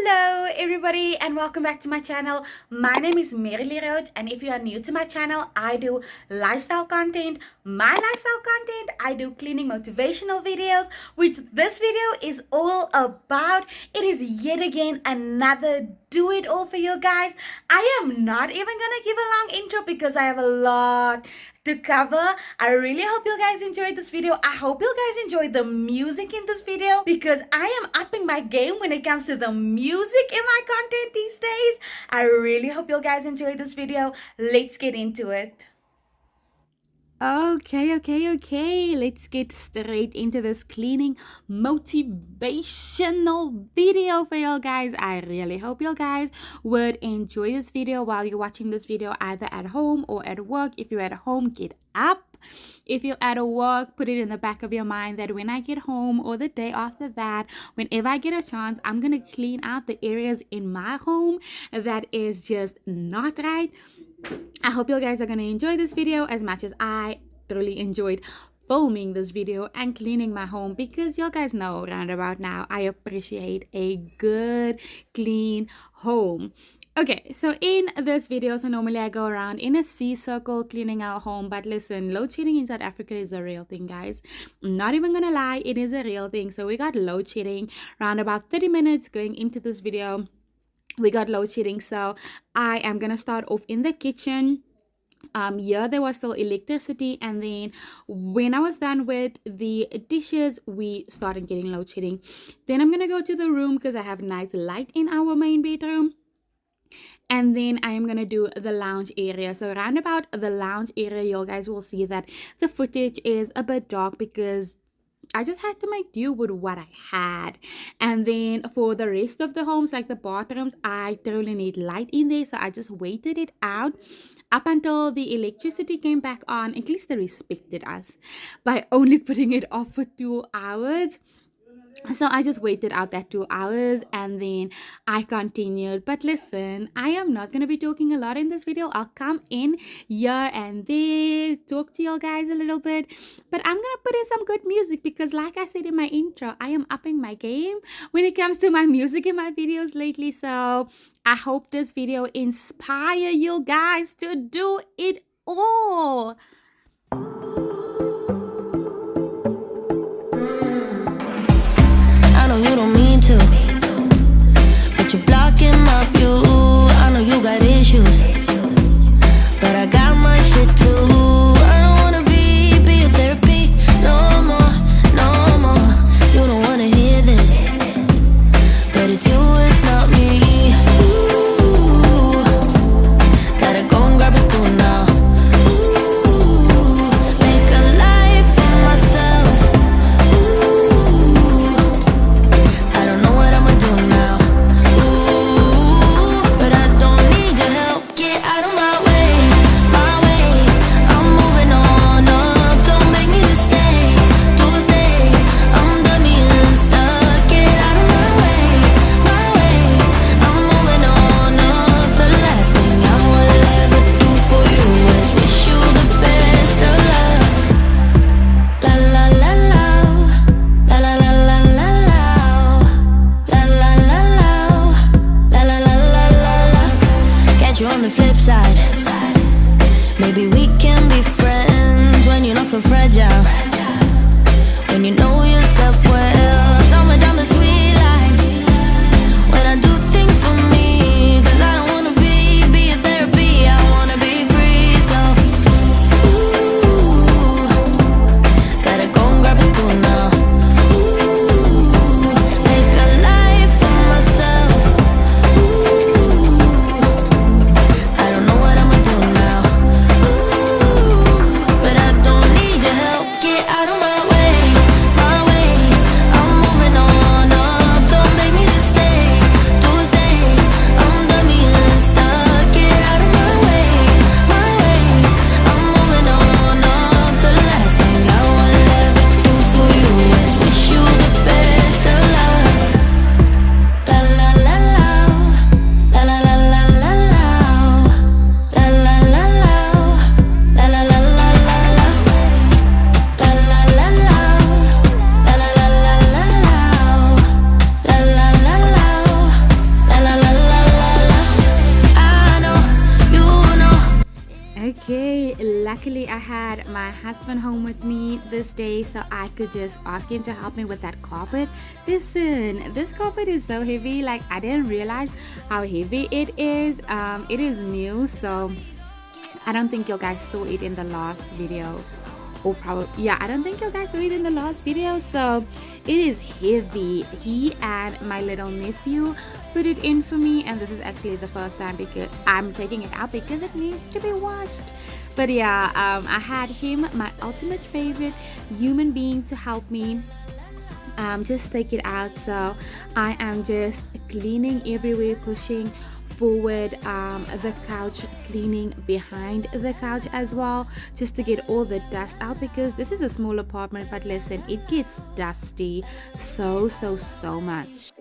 Hello everybody and welcome back to my channel. My name is Meryl-Lee Roach, and if you are new to my channel, I do lifestyle content. I do cleaning motivational videos, which this video is all about. It is yet again another do it all for you guys. I am not even gonna give a long intro because I have a lot to cover. I really hope you guys enjoyed this video. I hope you guys enjoyed the music in this video because I am upping my game when it comes to the music in my content these days. I really hope you guys enjoyed this video. Let's get into it. Okay. Let's get straight into this cleaning motivational video for you guys. I really hope you guys would enjoy this video while you're watching this video, either at home or at work. If you're at home, get up. If you're at work, put it in the back of your mind that when I get home or the day after that, whenever I get a chance, I'm gonna clean out the areas in my home that is just not right. I hope you guys are going to enjoy this video as much as I truly enjoyed filming this video and cleaning my home, because you guys know round about now I appreciate a good clean home. Okay, so in this video, so normally I go around in a C circle cleaning our home, but listen, load shedding in South Africa is a real thing, guys. I'm not even gonna lie, it is a real thing. So we got load shedding around about 30 minutes going into this video. We got load shedding, so I am gonna start off in the kitchen. Here there was still electricity, and then when I was done with the dishes, we started getting load shedding. Then I'm gonna go to the room because I have nice light in our main bedroom. And then I am gonna do the lounge area. So around about the lounge area, you guys will see that the footage is a bit dark because I just had to make do with what I had. And then for the rest of the homes, like the bathrooms, I totally need light in there, so I just waited it out up until the electricity came back on. At least they respected us by only putting it off for 2 hours. So I just waited out that 2 hours and then I continued. But listen, I am not going to be talking a lot in this video. I'll come in here and there, talk to you guys a little bit. But I'm going to put in some good music because, like I said in my intro, I am upping my game when it comes to my music in my videos lately. So I hope this video inspire you guys to do it all. You don't mean to, but you're blocking my view. I know you got issues, but I got my shit too. I don't wanna be your therapy no more. You don't wanna hear this, but it's you, it's not me. Ooh, gotta go and grab a spoon now. Ooh, make a life for myself. I don't know what I'm luckily I had my husband home with me this day, so I could just ask him to help me with that carpet. Listen, this carpet is so heavy. Like, I didn't realize how heavy it is. It is new, so I don't think you guys saw it in the last video. Or probably, yeah, I don't think you guys saw it in the last video. So it is heavy. He and my little nephew put it in for me, and this is actually the first time because I'm taking it out because it needs to be washed. But yeah, I had him, my ultimate favorite human being, to help me just take it out. So I am just cleaning everywhere, pushing forward the couch, cleaning behind the couch as well, just to get all the dust out, because this is a small apartment, but listen, it gets dusty so much.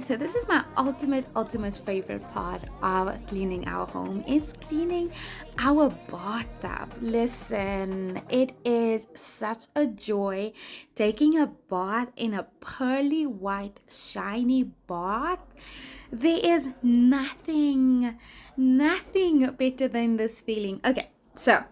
So this is my ultimate favorite part of cleaning our home, is cleaning our bathtub. Listen, it is such a joy taking a bath in a pearly white shiny bath. There is nothing better than this feeling. Okay, so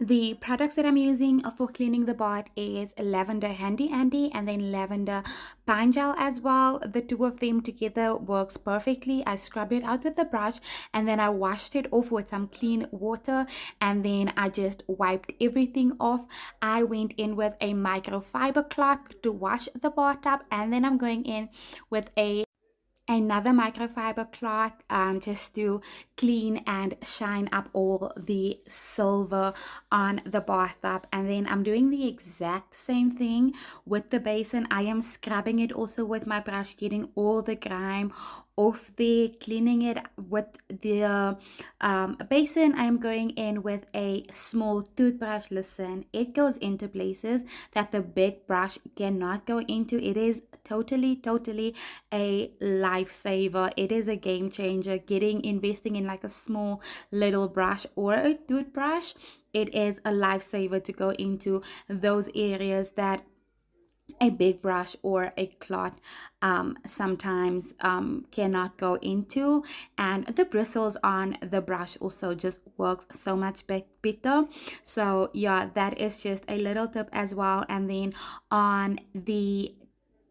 The products that I'm using for cleaning the bath is lavender handy Andy and then lavender pine gel as well. The two of them together works perfectly. I scrubbed it out with the brush and then I washed it off with some clean water and then I just wiped everything off. I went in with a microfiber cloth to wash the bathtub and then I'm going in with another microfiber cloth just to clean and shine up all the silver on the bathtub. And then I'm doing the exact same thing with the basin. I am scrubbing it also with my brush, getting all the grime off there, cleaning it with the basin. I am going in with a small toothbrush. Listen, it goes into places that the big brush cannot go into. It is totally a lifesaver. It is a game changer. Investing in like a small little brush or a toothbrush, it is a lifesaver to go into those areas that a big brush or a cloth sometimes cannot go into. And the bristles on the brush also just works so much better. So yeah, that is just a little tip as well. And then on the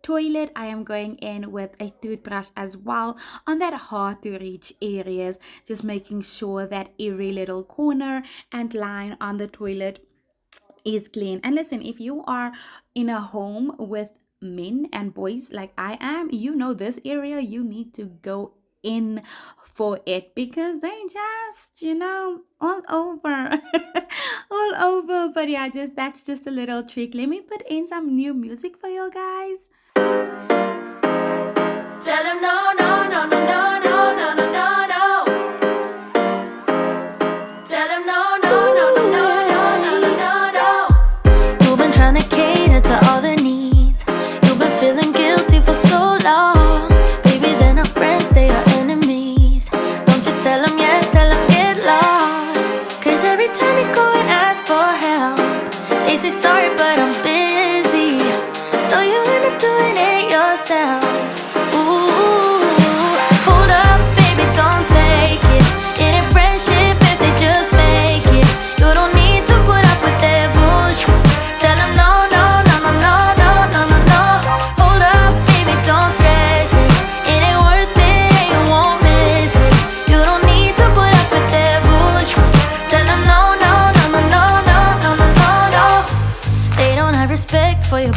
toilet, I am going in with a toothbrush as well on that hard to reach areas, just making sure that every little corner and line on the toilet is clean. And listen, if you are in a home with men and boys like I am, you know this area you need to go in for it because they just, all over all over. But yeah, that's just a little trick. Let me put in some new music for you guys. Tell him no, no, no, no, no, no, no, no, no, no. Tell him no, no, no, no, no, no, no, no, no. You've been trying to cater to all the needs. You've been feeling guilty for so long. Baby, they're not friends, they are enemies. Don't you tell them yes, tell them get lost. Cause every time you go and ask for help, they say sorry, but I'm busy. So you end up doing it yourself.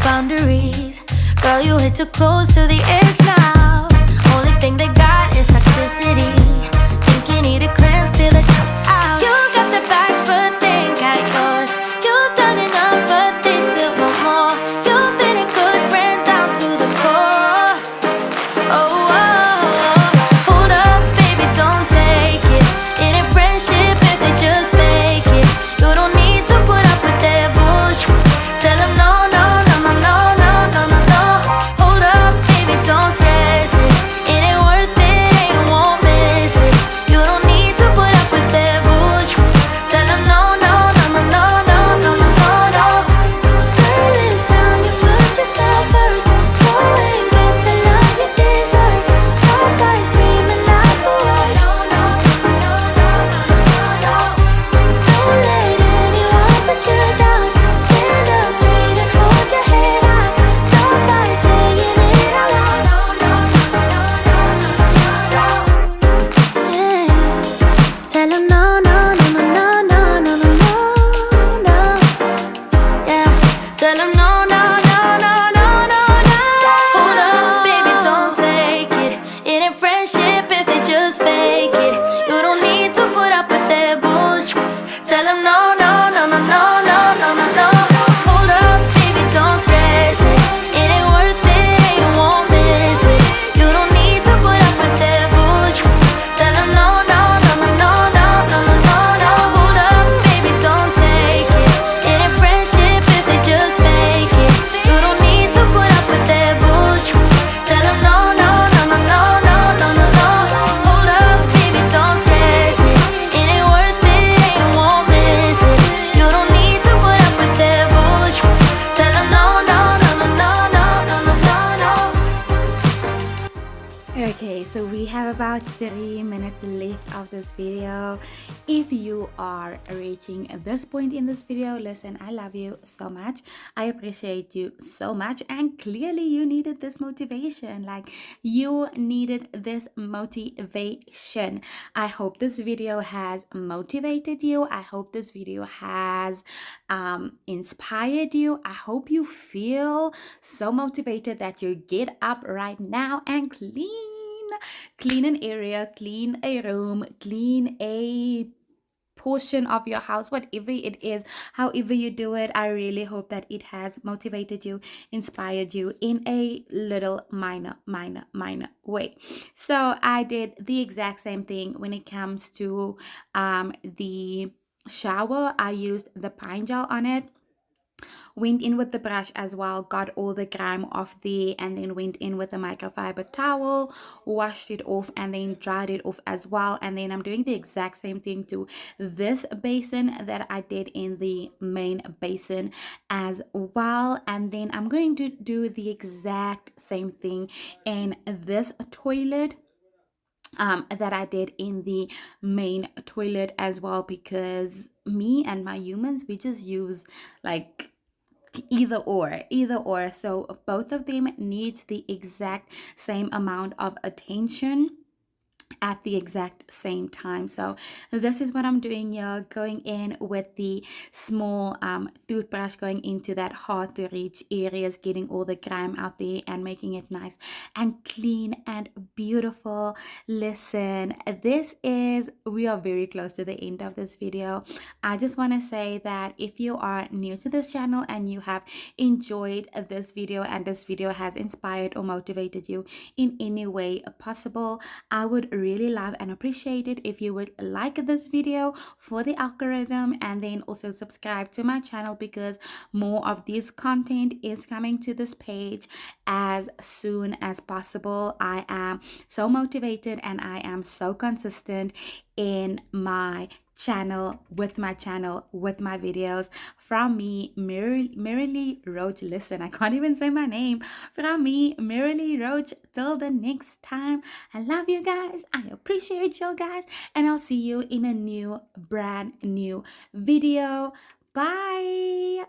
Boundaries, girl, you hit too close to the edge now. Only thing they got is toxicity. Think you need a cleanse, clear the top out. You got the bags, but they ain't got yours. You've done enough, but they still want more. You've been a good friend down to the core. Oh, hold up, baby, don't take it. It ain't friendship if they just fake it. You don't need to put up with their bullshit. Tell them no. minutes left of this video. If you are reaching this point in this video, listen, I love you so much. I appreciate you so much, and clearly you needed this motivation. Like, you needed this motivation. I hope this video has motivated you. I hope this video has inspired you. I hope you feel so motivated that you get up right now and clean an area, clean a room, clean a portion of your house, whatever it is, however you do it. I really hope that it has motivated you, inspired you in a little minor way. So I did the exact same thing when it comes to the shower. I used the pine gel on it, went in with the brush as well, got all the grime off there, and then went in with a microfiber towel, washed it off, and then dried it off as well. And then I'm doing the exact same thing to this basin that I did in the main basin as well. And then I'm going to do the exact same thing in this toilet that I did in the main toilet as well, because me and my humans, we just use like either or, so both of them needs the exact same amount of attention at the exact same time. So this is what I'm doing here, going in with the small toothbrush, going into that hard to reach areas, getting all the grime out there and making it nice and clean and beautiful. Listen, we are very close to the end of this video. I just want to say that if you are new to this channel and you have enjoyed this video and this video has inspired or motivated you in any way possible, I would really love and appreciate it if you would like this video for the algorithm, and then also subscribe to my channel, because more of this content is coming to this page as soon as possible. I am so motivated and I am so consistent in my channel, with my videos. From me, Meryl-Lee Roach. Listen, I can't even say my name. From me, Meryl-Lee Roach. Till the next time, I love you guys, I appreciate you guys, and I'll see you in a brand new video. Bye.